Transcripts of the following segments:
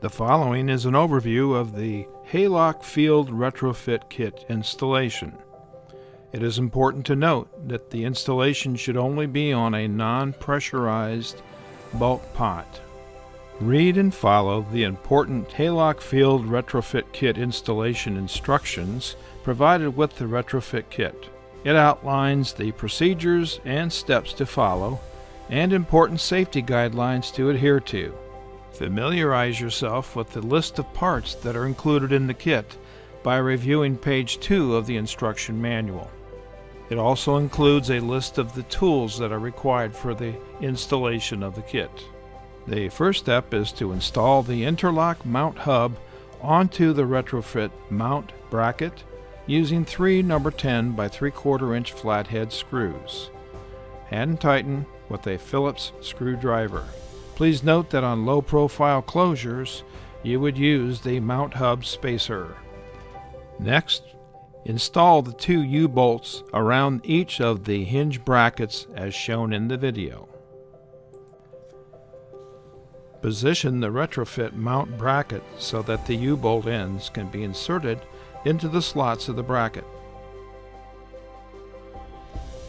The following is an overview of the HALOK Field Retrofit Kit installation. It is important to note that the installation should only be on a non-pressurized bulk pot. Read and follow the important HALOK Field Retrofit Kit installation instructions provided with the retrofit kit. It outlines the procedures and steps to follow and important safety guidelines to adhere to. Familiarize yourself with the list of parts that are included in the kit by reviewing page 2 of the instruction manual. It also includes a list of the tools that are required for the installation of the kit. The first step is to install the interlock mount hub onto the retrofit mount bracket using 3 number 10 by 3/4 inch flathead screws. Hand tighten with a Phillips screwdriver. Please note that on low-profile closures, you would use the mount hub spacer. Next, install the 2 U-bolts around each of the hinge brackets as shown in the video. Position the retrofit mount bracket so that the U-bolt ends can be inserted into the slots of the bracket.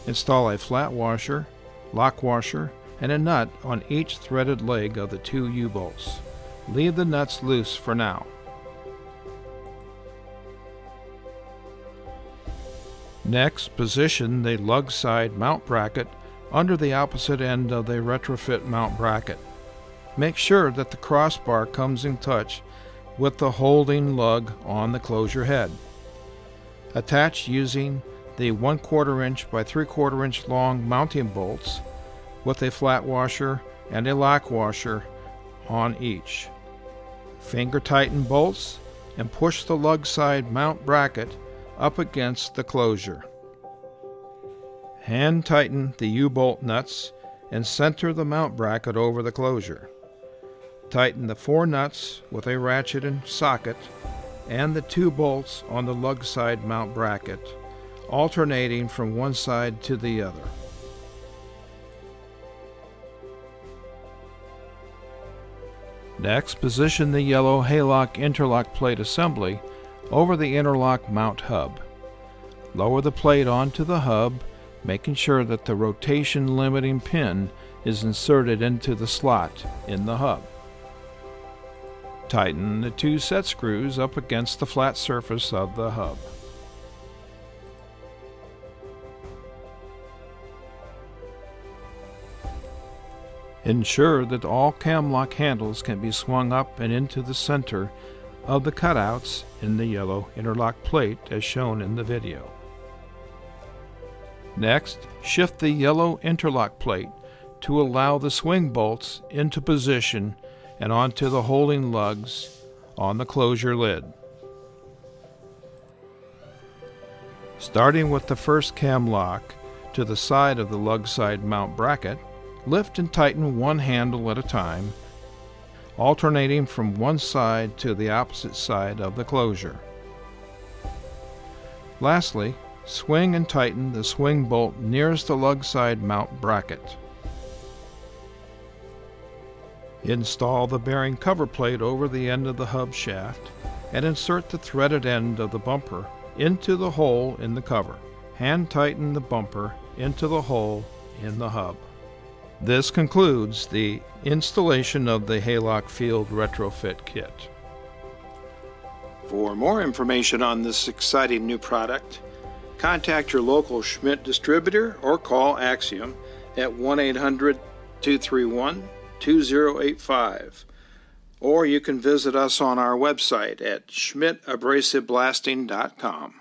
Install a flat washer, lock washer, and a nut on each threaded leg of the 2 U-bolts. Leave the nuts loose for now. Next, position the lug side mount bracket under the opposite end of the retrofit mount bracket. Make sure that the crossbar comes in touch with the holding lug on the closure head. Attach using the 1/4 inch by 3/4 inch long mounting bolts with a flat washer and a lock washer on each. Finger tighten bolts and push the lug side mount bracket up against the closure. Hand tighten the U-bolt nuts and center the mount bracket over the closure. Tighten the 4 nuts with a ratchet and socket and the 2 bolts on the lug side mount bracket, alternating from one side to the other. Next, position the yellow HALOK interlock plate assembly over the interlock mount hub. Lower the plate onto the hub, making sure that the rotation limiting pin is inserted into the slot in the hub. Tighten the 2 set screws up against the flat surface of the hub. Ensure that all cam lock handles can be swung up and into the center of the cutouts in the yellow interlock plate as shown in the video. Next, shift the yellow interlock plate to allow the swing bolts into position and onto the holding lugs on the closure lid. Starting with the first cam lock to the side of the lug side mount bracket, lift and tighten one handle at a time, alternating from one side to the opposite side of the closure. Lastly, swing and tighten the swing bolt nearest the lug side mount bracket. Install the bearing cover plate over the end of the hub shaft and insert the threaded end of the bumper into the hole in the cover. Hand tighten the bumper into the hole in the hub. This concludes the installation of the HALOK Field Retrofit Kit. For more information on this exciting new product, contact your local Schmidt distributor or call Axxiom at 1-800-231-2085. Or you can visit us on our website at schmidtabrasiveblasting.com.